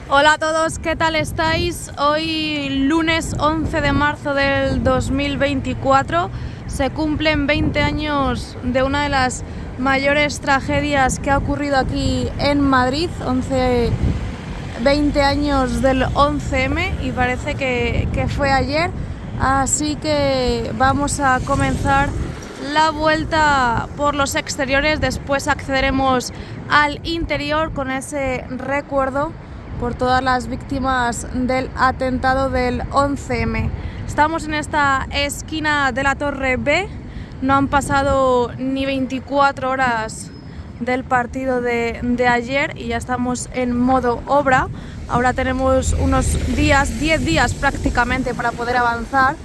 Hola a todos, ¿qué tal estáis? Hoy lunes 11 de marzo del 2024 se cumplen 20 años de una de las mayores tragedias que ha ocurrido aquí en Madrid, 20 años del 11M y parece que fue ayer, así que vamos a comenzar la vuelta por los exteriores, después accederemos al interior con ese recuerdo por todas las víctimas del atentado del 11M. Estamos en esta esquina de la Torre B, no han pasado ni 24 horas del partido de ayer y ya estamos en modo obra. Ahora tenemos unos días, 10 días prácticamente para poder avanzar,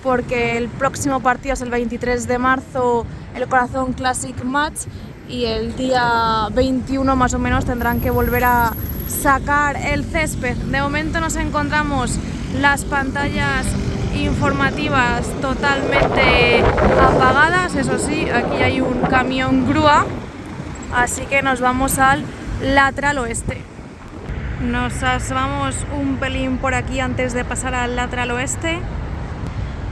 porque el próximo partido es el 23 de marzo, el Corazón Classic Match, y el día 21 más o menos tendrán que volver a sacar el césped. De momento nos encontramos las pantallas informativas totalmente apagadas, eso sí, aquí hay un camión grúa, así que nos vamos al lateral oeste. Nos asomamos un pelín por aquí antes de pasar al lateral oeste.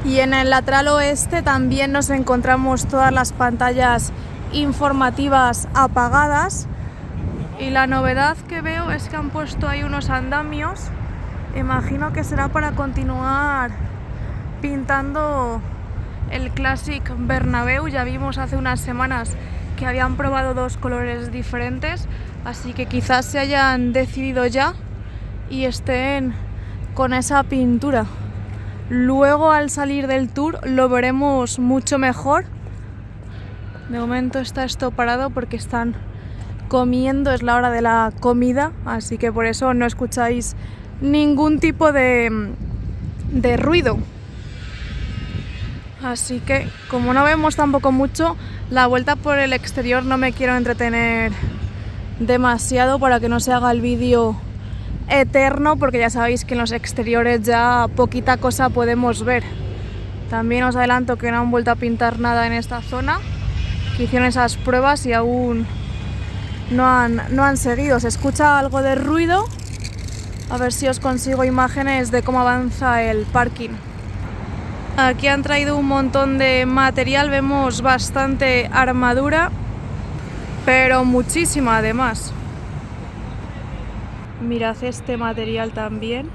Y en el lateral oeste también nos encontramos todas las pantallas informativas apagadas. Y la novedad que veo es que han puesto ahí unos andamios. Imagino que será para continuar pintando el Clásic Bernabéu. Ya vimos hace unas semanas que habían probado dos colores diferentes, así que quizás se hayan decidido ya y estén con esa pintura. Luego, al salir del tour, lo veremos mucho mejor. De momento está esto parado porque están comiendo, es la hora de la comida, así que por eso no escucháis ningún tipo de ruido. Así que, como no vemos tampoco mucho, la vuelta por el exterior no me quiero entretener demasiado para que no se haga el vídeo eterno, porque ya sabéis que en los exteriores ya poquita cosa podemos ver. También os adelanto que no han vuelto a pintar nada en esta zona, que hicieron esas pruebas y aún no han seguido. Se escucha algo de ruido, a ver si os consigo imágenes de cómo avanza el parking. Aquí han traído un montón de material, vemos bastante armadura, pero muchísima además. Mirad este material también.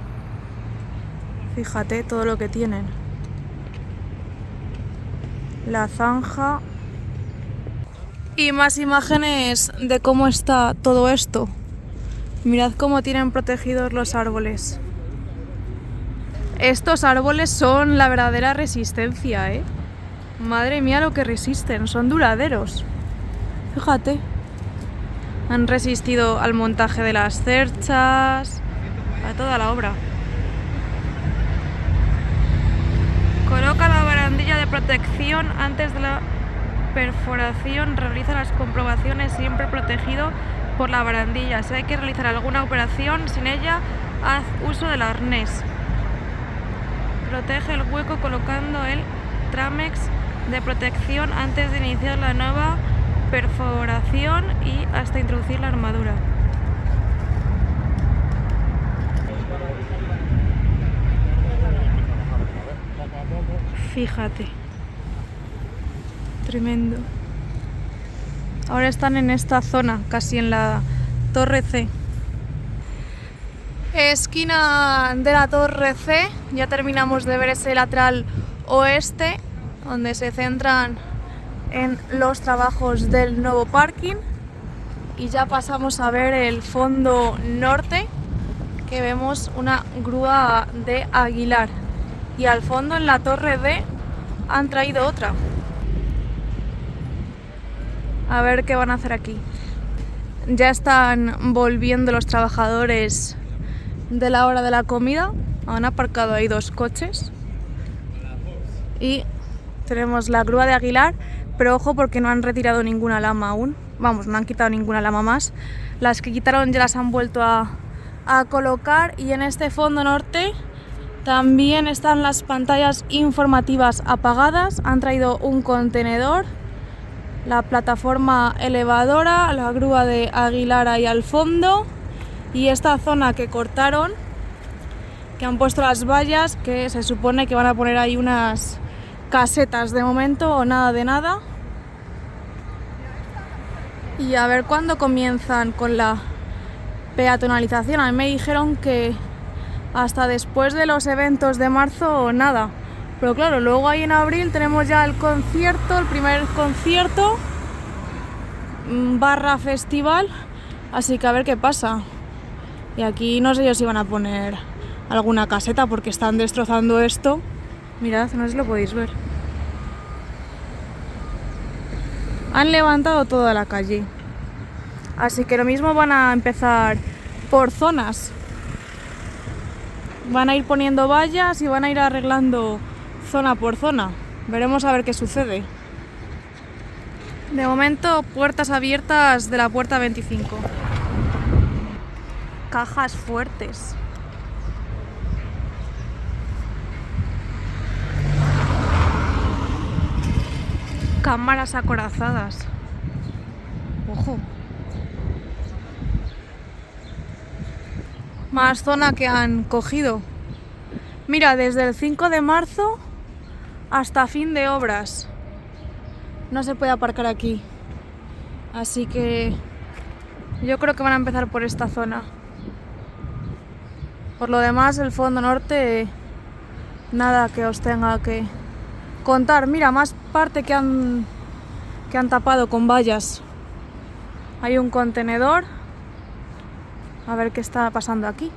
Fíjate todo lo que tienen. La zanja. Y más imágenes de cómo está todo esto. Mirad cómo tienen protegidos los árboles. Estos árboles son la verdadera resistencia, ¿eh? Madre mía lo que resisten, son duraderos. Fíjate. Han resistido al montaje de las cerchas, a toda la obra. Coloca la barandilla de protección antes de la perforación. Realiza las comprobaciones siempre protegido por la barandilla. Si hay que realizar alguna operación sin ella, haz uso del arnés. Protege el hueco colocando el Tramex de protección antes de iniciar la nueva perforación y hasta introducir la armadura. Fíjate. Tremendo. Ahora están en esta zona, casi en la Torre C. Esquina de la Torre C, ya terminamos de ver ese lateral oeste, donde se centran en los trabajos del nuevo parking, y ya pasamos a ver el fondo norte, que vemos una grúa de Aguilar, y al fondo en la Torre D han traído otra. A ver qué van a hacer aquí. Ya están volviendo los trabajadores de la hora de la comida, han aparcado ahí dos coches y tenemos la grúa de Aguilar. Pero ojo, porque no han retirado ninguna lama aún. Vamos, no han quitado ninguna lama más. Las que quitaron ya las han vuelto a colocar. Y en este fondo norte también están las pantallas informativas apagadas. Han traído un contenedor, la plataforma elevadora, la grúa de Aguilar ahí al fondo. Y esta zona que cortaron, que han puesto las vallas, que se supone que van a poner ahí unas casetas de momento o nada de nada. Y a ver cuándo comienzan con la peatonalización. A mí me dijeron que hasta después de los eventos de marzo o nada. Pero claro, luego ahí en abril tenemos ya el concierto, el primer concierto / festival. Así que a ver qué pasa. Y aquí no sé yo si van a poner alguna caseta porque están destrozando esto. Mirad, no sé si lo podéis ver. Han levantado toda la calle. Así que lo mismo van a empezar por zonas. Van a ir poniendo vallas y van a ir arreglando zona por zona. Veremos a ver qué sucede. De momento, puertas abiertas de la puerta 25. Cajas fuertes. Cámaras acorazadas. Ojo. Más zona que han cogido. Mira, desde el 5 de marzo hasta fin de obras. No se puede aparcar aquí. Así que yo creo que van a empezar por esta zona. Por lo demás, el fondo norte, nada que os tenga que contar. Mira, más parte que han tapado con vallas. Hay un contenedor. A ver qué está pasando aquí.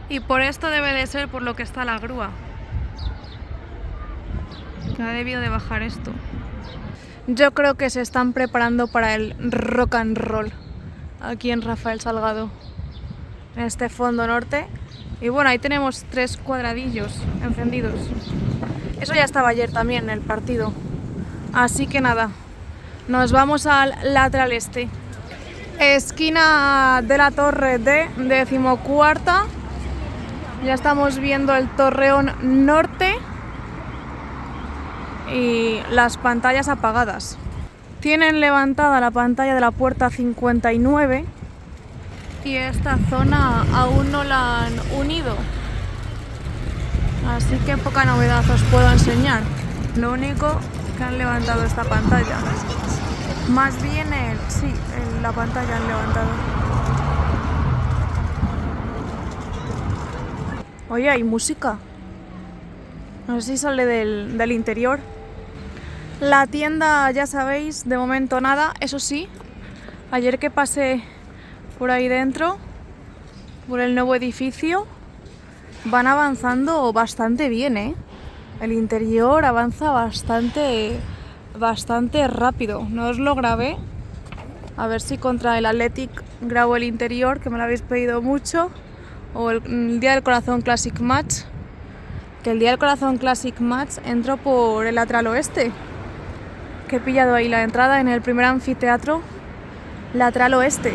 Y por esto debe de ser por lo que está la grúa. Que ha debido de bajar esto. Yo creo que se están preparando para el rock and roll. Aquí en Rafael Salgado. En este fondo norte. Y bueno, ahí tenemos 3 cuadradillos encendidos. Eso ya estaba ayer también en el partido. Así que nada, nos vamos al lateral este. Esquina de la Torre D, 14ª. Ya estamos viendo el Torreón Norte. Y las pantallas apagadas. Tienen levantada la pantalla de la puerta 59. Y esta zona aún no la han unido. Así que poca novedad os puedo enseñar. Lo único que han levantado esta pantalla. Más bien la pantalla han levantado. Oye, hay música. No sé si sale del interior. La tienda, ya sabéis, de momento nada. Eso sí, ayer que pasé por ahí dentro, por el nuevo edificio, van avanzando bastante bien, ¿eh? El interior avanza bastante rápido. No os lo grabé. A ver si contra el Athletic grabo el interior, que me lo habéis pedido mucho. O el Día del Corazón Classic Match. Que el Día del Corazón Classic Match entro por el lateral oeste. Que he pillado ahí la entrada en el primer anfiteatro lateral oeste.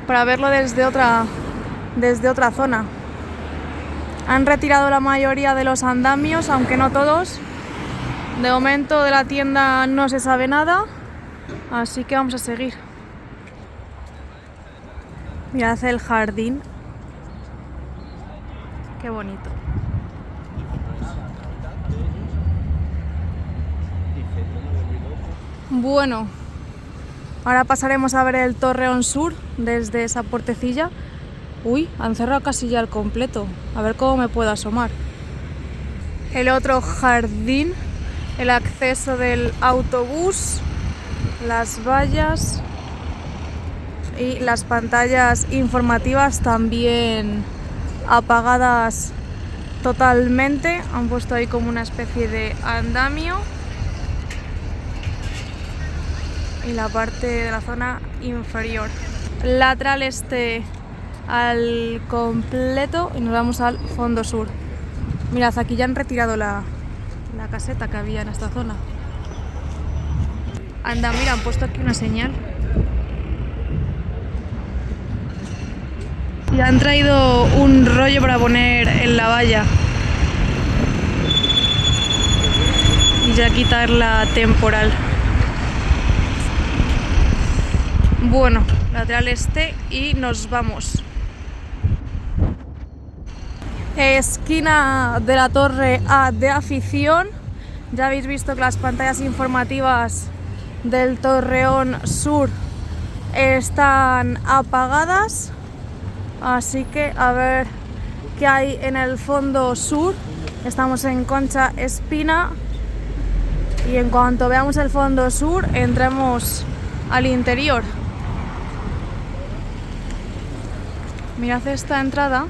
Para verlo desde otra zona. Han retirado la mayoría de los andamios, aunque no todos. De momento de la tienda no se sabe nada, así que vamos a seguir. Mirad el jardín. Qué bonito. Bueno, ahora pasaremos a ver el Torreón Sur desde esa puertecilla. Uy, han cerrado casi ya al completo. A ver cómo me puedo asomar. El otro jardín, el acceso del autobús, las vallas y las pantallas informativas también apagadas totalmente. Han puesto ahí como una especie de andamio. Y la parte de la zona inferior. Lateral este al completo y nos vamos al fondo sur. Mirad, aquí ya han retirado la caseta que había en esta zona. Anda, mira, han puesto aquí una señal. Y han traído un rollo para poner en la valla. Y ya quitar la temporal. Bueno, la lateral este, y nos vamos. Esquina de la Torre A de afición. Ya habéis visto que las pantallas informativas del Torreón Sur están apagadas, así que a ver qué hay en el fondo sur. Estamos en Concha Espina y en cuanto veamos el fondo sur entremos al interior. Mirad esta entrada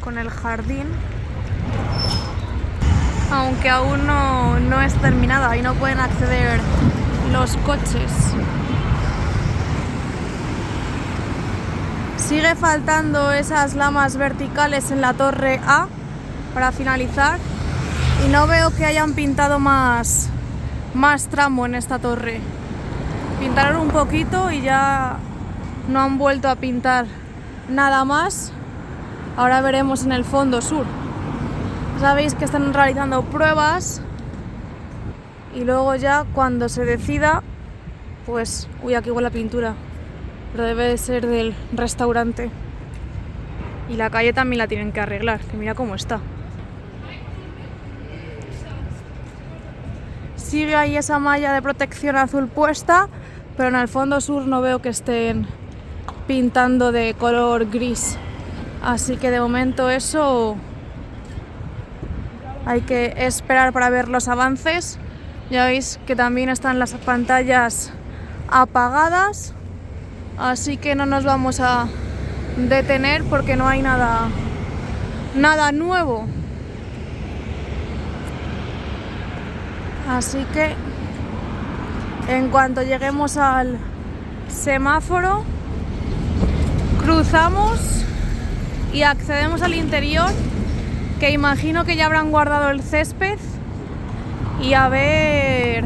con el jardín, aunque aún no es terminada y no pueden acceder los coches. Sigue faltando esas lamas verticales en la Torre A para finalizar y no veo que hayan pintado más tramo en esta torre. Pintaron un poquito y ya no han vuelto a pintar nada más. Ahora veremos en el fondo sur. Sabéis que están realizando pruebas y luego ya cuando se decida, pues... Uy, aquí huele a pintura, pero debe de ser del restaurante. Y la calle también la tienen que arreglar, que mira cómo está. Sigue ahí esa malla de protección azul puesta, pero en el fondo sur no veo que estén pintando de color gris. Así que de momento eso hay que esperar para ver los avances. Ya veis que también están las pantallas apagadas, así que no nos vamos a detener porque no hay nada nuevo. Así que en cuanto lleguemos al semáforo, cruzamos y accedemos al interior, que imagino que ya habrán guardado el césped, y a ver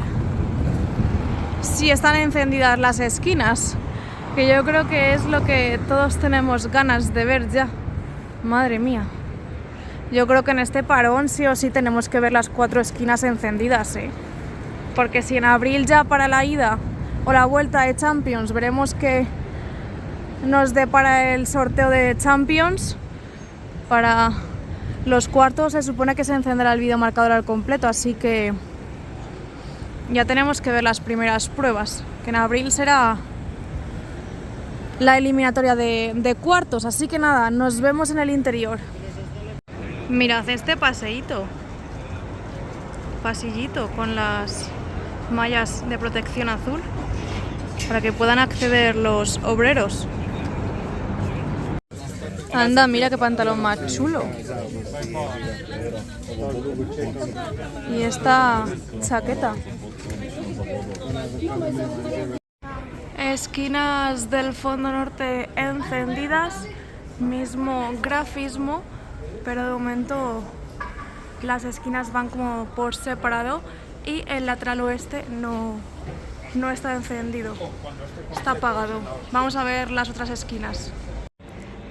si están encendidas las esquinas, que yo creo que es lo que todos tenemos ganas de ver ya. Madre mía, yo creo que en este parón sí o sí tenemos que ver las 4 esquinas encendidas, porque si en abril ya para la ida o la vuelta de Champions veremos que nos depara el sorteo de Champions, para los cuartos se supone que se encenderá el videomarcador al completo, así que ya tenemos que ver las primeras pruebas, que en abril será la eliminatoria de cuartos. Así que nada, nos vemos en el interior. Mirad este pasillito con las mallas de protección azul para que puedan acceder los obreros. Anda, mira qué pantalón más chulo. Y esta chaqueta. Esquinas del fondo norte encendidas, mismo grafismo, pero de momento las esquinas van como por separado y el lateral oeste no está encendido, está apagado. Vamos a ver las otras esquinas.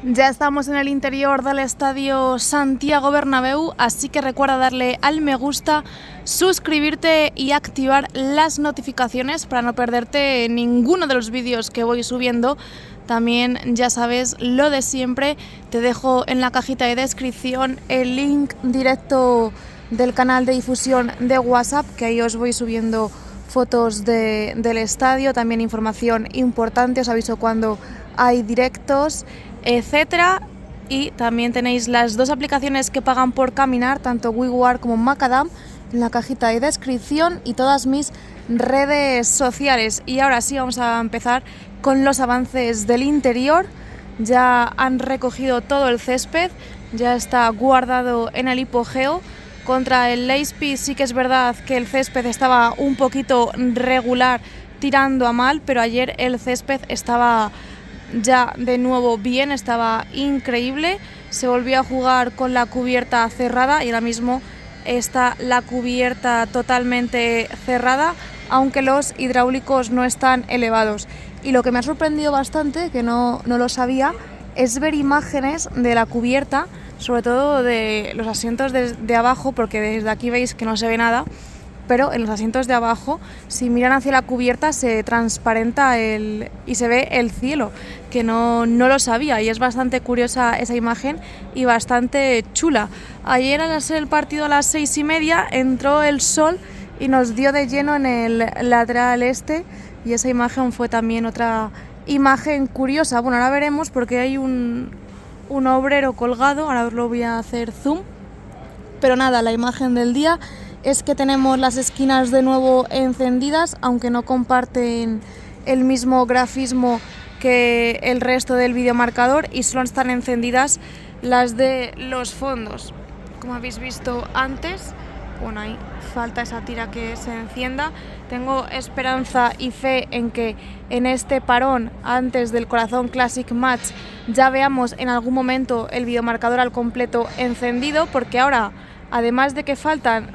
Ya estamos en el interior del estadio Santiago Bernabéu, así que recuerda darle al me gusta, suscribirte y activar las notificaciones para no perderte ninguno de los vídeos que voy subiendo. También ya sabes lo de siempre, te dejo en la cajita de descripción el link directo del canal de difusión de WhatsApp, que ahí os voy subiendo fotos del estadio, también información importante, os aviso cuando hay directos, etcétera. Y también tenéis las 2 aplicaciones que pagan por caminar, tanto WeWar como Macadam, en la cajita de descripción, y todas mis redes sociales. Y ahora sí, vamos a empezar con los avances del interior. Ya han recogido todo el césped, ya está guardado en el hipogeo. Contra el Leipzig sí que es verdad que el césped estaba un poquito regular, tirando a mal, pero ayer el césped estaba ya de nuevo bien, estaba increíble. Se volvió a jugar con la cubierta cerrada y ahora mismo está la cubierta totalmente cerrada, aunque los hidráulicos no están elevados. Y lo que me ha sorprendido bastante, que no lo sabía, es ver imágenes de la cubierta, sobre todo de los asientos de abajo, porque desde aquí veis que no se ve nada, pero en los asientos de abajo, si miran hacia la cubierta, se transparenta y se ve el cielo, que no lo sabía, y es bastante curiosa esa imagen y bastante chula. Ayer al ser el partido a las 6:30 entró el sol y nos dio de lleno en el lateral este, y esa imagen fue también otra imagen curiosa. Bueno, ahora veremos porque hay un obrero colgado, ahora os lo voy a hacer zoom, pero nada, la imagen del día es que tenemos las esquinas de nuevo encendidas, aunque no comparten el mismo grafismo que el resto del videomarcador, y solo están encendidas las de los fondos. Como habéis visto antes, bueno, ahí falta esa tira que se encienda. Tengo esperanza y fe en que en este parón, antes del Corazón Classic Match, ya veamos en algún momento el videomarcador al completo encendido, porque ahora, además de que faltan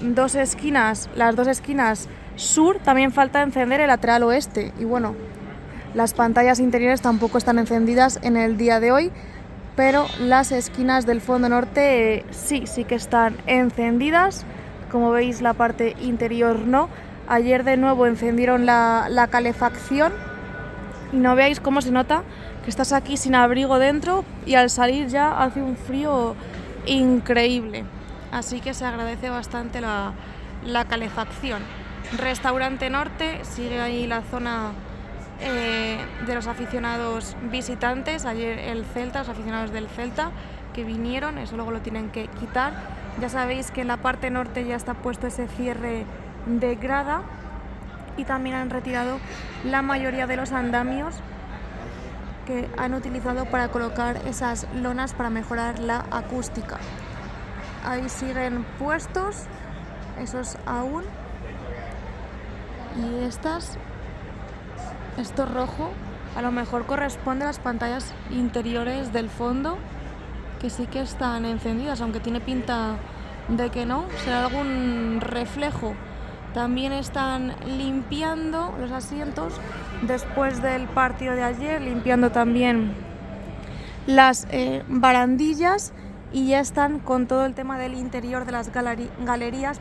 las dos esquinas sur, también falta encender el lateral oeste. Y bueno, las pantallas interiores tampoco están encendidas en el día de hoy, pero las esquinas del fondo norte sí que están encendidas. Como veis, la parte interior no. Ayer de nuevo encendieron la calefacción y no veáis cómo se nota que estás aquí sin abrigo dentro y al salir ya hace un frío increíble. Así que se agradece bastante la calefacción. Restaurante Norte, sigue ahí la zona de los aficionados visitantes. Ayer los aficionados del Celta que vinieron, eso luego lo tienen que quitar. Ya sabéis que en la parte norte ya está puesto ese cierre de grada y también han retirado la mayoría de los andamios que han utilizado para colocar esas lonas para mejorar la acústica. Ahí siguen puestos, esos aún, y esto rojo a lo mejor corresponde a las pantallas interiores del fondo, que sí que están encendidas, aunque tiene pinta de que no, será algún reflejo. También están limpiando los asientos después del partido de ayer, limpiando también las barandillas, y ya están con todo el tema del interior de las galerías,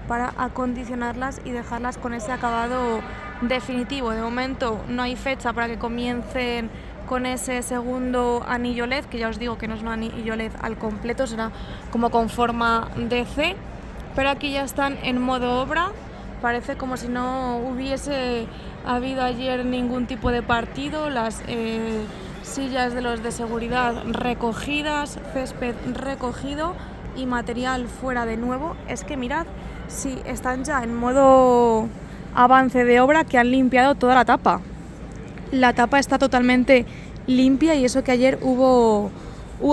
para acondicionarlas y dejarlas con ese acabado definitivo. De momento no hay fecha para que comiencen con ese segundo anillo LED, que ya os digo que no es un anillo LED al completo, será como con forma de C, pero aquí ya están en modo obra. Parece como si no hubiese habido ayer ningún tipo de partido. Las sillas de los de seguridad recogidas, césped recogido y material fuera de nuevo. Es que mirad, sí, están ya en modo avance de obra, que han limpiado toda la tapa. La tapa está totalmente limpia, y eso que ayer hubo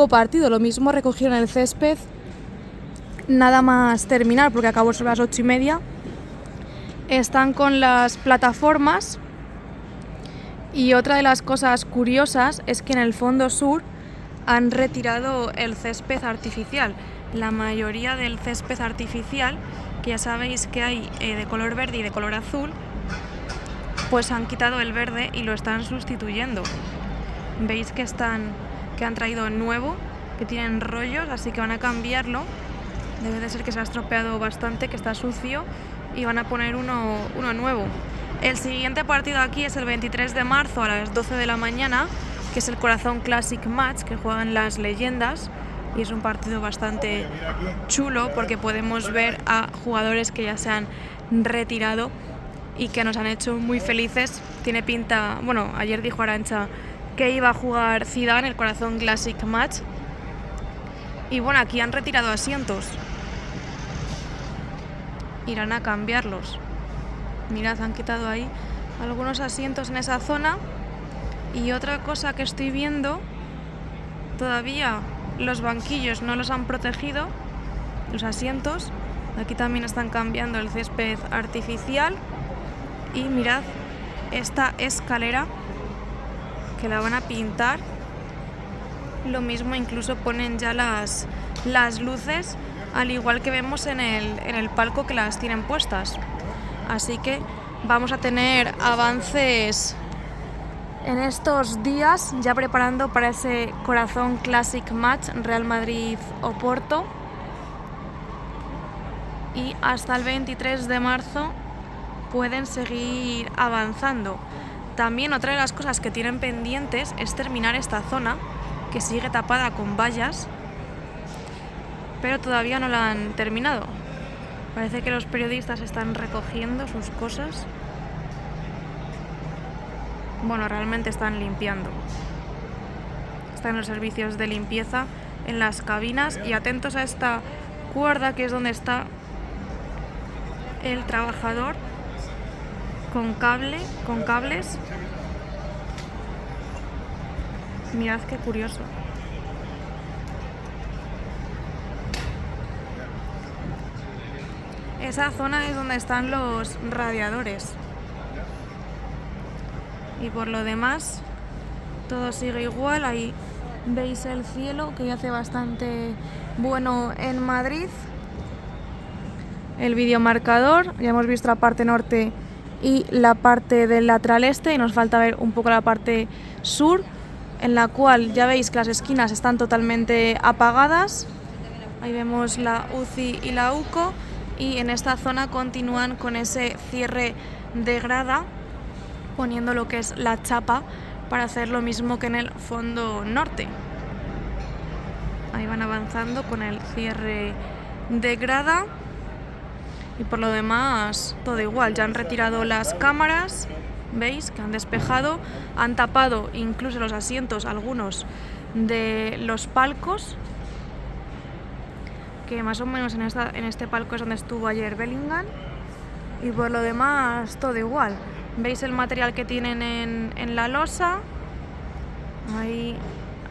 partido. Lo mismo recogieron el césped nada más terminar, porque acabó sobre las 8:30. Están con las plataformas, y otra de las cosas curiosas es que en el fondo sur han retirado el césped artificial. La mayoría del césped artificial, que ya sabéis que hay de color verde y de color azul, pues han quitado el verde y lo están sustituyendo. Veis que han traído nuevo, que tienen rollos, así que van a cambiarlo. Debe de ser que se ha estropeado bastante, que está sucio, y van a poner uno nuevo. El siguiente partido aquí es el 23 de marzo a las 12 de la mañana, que es el Corazón Classic Match, que juegan las leyendas, y es un partido bastante chulo porque podemos ver a jugadores que ya se han retirado y que nos han hecho muy felices. Tiene pinta, bueno, ayer dijo Arantxa que iba a jugar Zidane el Corazón Classic Match, y bueno, aquí han retirado asientos, irán a cambiarlos. Mirad, han quitado ahí algunos asientos en esa zona. Y otra cosa que estoy viendo, todavía los banquillos no los han protegido, los asientos. Aquí también están cambiando el césped artificial. Y mirad esta escalera, que la van a pintar. Lo mismo, incluso ponen ya las luces, al igual que vemos en el palco, que las tienen puestas. Así que vamos a tener avances en estos días, ya preparando para ese Corazón Classic Match Real Madrid-Oporto. y hasta el 23 de marzo pueden seguir avanzando. También otra de las cosas que tienen pendientes es terminar esta zona, que sigue tapada con vallas, pero todavía no la han terminado. Parece que los periodistas están recogiendo sus cosas. Bueno, realmente están limpiando. Están los servicios de limpieza en las cabinas y atentos a esta cuerda que es donde está el trabajador con cables. Mirad qué curioso. Esa zona es donde están los radiadores. Y por lo demás, todo sigue igual. Ahí veis el cielo, que ya hace bastante bueno en Madrid. El videomarcador, ya hemos visto la parte norte y la parte del lateral este, y nos falta ver un poco la parte sur, en la cual ya veis que las esquinas están totalmente apagadas. Ahí vemos la UCI y la UCO, y en esta zona continúan con ese cierre de grada, poniendo lo que es la chapa para hacer lo mismo que en el fondo norte. Ahí van avanzando con el cierre de grada. Y por lo demás, todo igual. Ya han retirado las cámaras, veis que han despejado, han tapado incluso los asientos, algunos de los palcos, que más o menos en este palco es donde estuvo ayer Bellingham. Y por lo demás, todo igual. Veis el material que tienen en la losa, ahí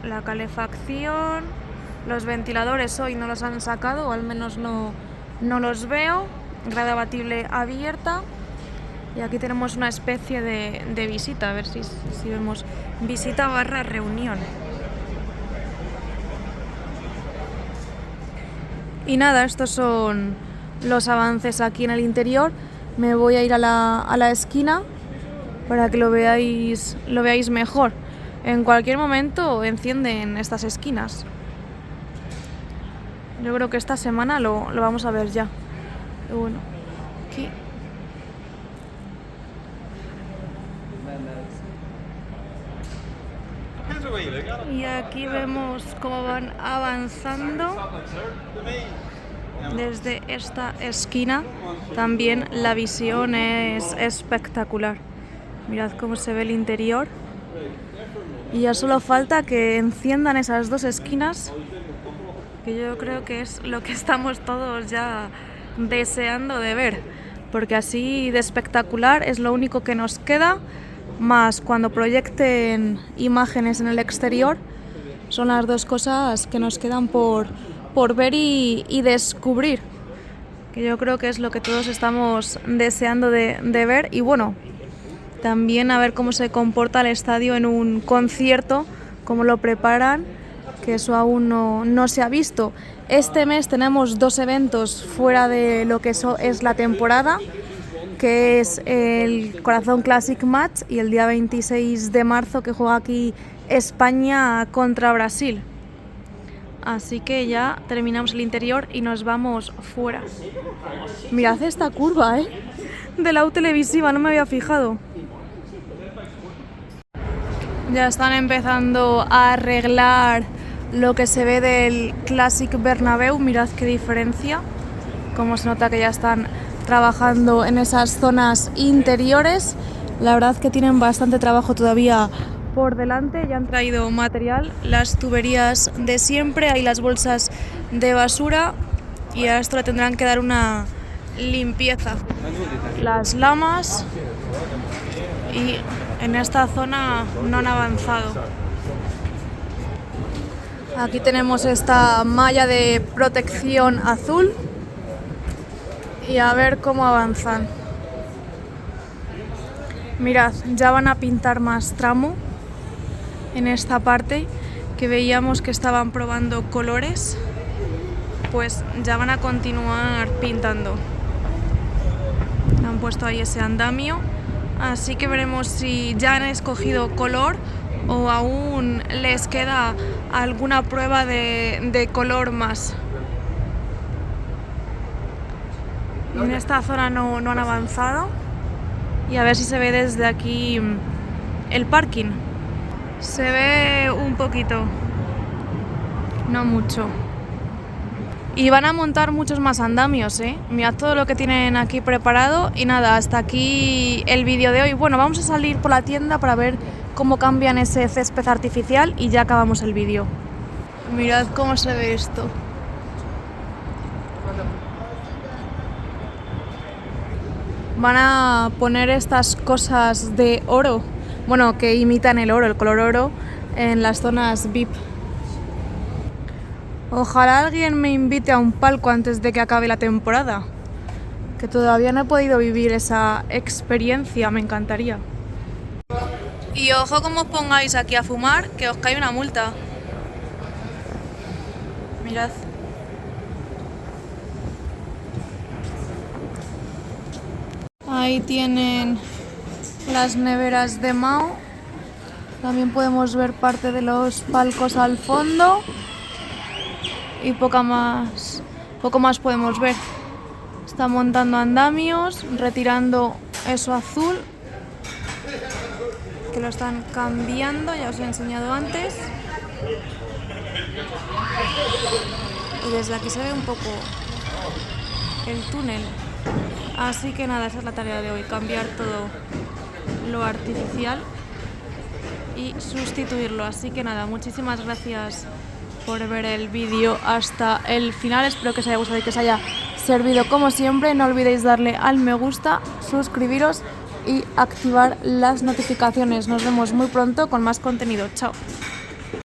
la calefacción, los ventiladores hoy no los han sacado, o al menos no los veo. Grada abatible abierta, y aquí tenemos una especie de visita, a ver si vemos visita / reunión. Y nada, estos son los avances aquí en el interior. Me voy a ir a la esquina para que lo veáis mejor. En cualquier momento encienden estas esquinas. Yo creo que esta semana lo vamos a ver ya. Bueno, aquí. Y aquí vemos cómo van avanzando desde esta esquina. También la visión es espectacular. Mirad cómo se ve el interior. Y ya solo falta que enciendan esas dos esquinas, que yo creo que es lo que estamos todos ya deseando de ver, porque así de espectacular es lo único que nos queda, más cuando proyecten imágenes en el exterior. Son las dos cosas que nos quedan por ver y descubrir, que yo creo que es lo que todos estamos deseando de ver. Y bueno, también a ver cómo se comporta el estadio en un concierto, cómo lo preparan, que eso aún no se ha visto. Este mes tenemos 2 eventos fuera de lo que eso es la temporada, que es el Corazón Classic Match y el día 26 de marzo que juega aquí España contra Brasil. Así que ya terminamos el interior y nos vamos fuera. Mirad esta curva, de la U televisiva, no me había fijado. Ya están empezando a arreglar lo que se ve del Classic Bernabéu. Mirad qué diferencia, cómo se nota que ya están trabajando en esas zonas interiores. La verdad que tienen bastante trabajo todavía por delante. Ya han traído material, las tuberías de siempre, hay las bolsas de basura, y a esto le tendrán que dar una limpieza. Las lamas, y en esta zona no han avanzado. Aquí tenemos esta malla de protección azul, y a ver cómo avanzan. Mirad, ya van a pintar más tramo en esta parte, que veíamos que estaban probando colores, pues ya van a continuar pintando. Han puesto ahí ese andamio, así que veremos si ya han escogido color o aún les queda alguna prueba de color más. En esta zona no han avanzado. Y a ver si se ve desde aquí el parking. Se ve un poquito, no mucho. Y van a montar muchos más andamios, ¿eh? Mirad todo lo que tienen aquí preparado. Y nada, hasta aquí el vídeo de hoy. Bueno, vamos a salir por la tienda para ver cómo cambian ese césped artificial y ya acabamos el vídeo. Mirad cómo se ve esto. Van a poner estas cosas de oro, bueno, que imitan el oro, el color oro, en las zonas VIP. Ojalá alguien me invite a un palco antes de que acabe la temporada, que todavía no he podido vivir esa experiencia, me encantaría. Y ojo como os pongáis aquí a fumar, que os cae una multa. Mirad. Ahí tienen las neveras de Mao. También podemos ver parte de los palcos al fondo. Y poco más podemos ver. Están montando andamios, retirando eso azul, que lo están cambiando, ya os he enseñado antes. Y desde aquí se ve un poco el túnel. Así que nada, esa es la tarea de hoy, cambiar todo lo artificial y sustituirlo. Así que nada, muchísimas gracias por ver el vídeo hasta el final. Espero que os haya gustado y que os haya servido como siempre. No olvidéis darle al me gusta, suscribiros y activar las notificaciones. Nos vemos muy pronto con más contenido. Chao.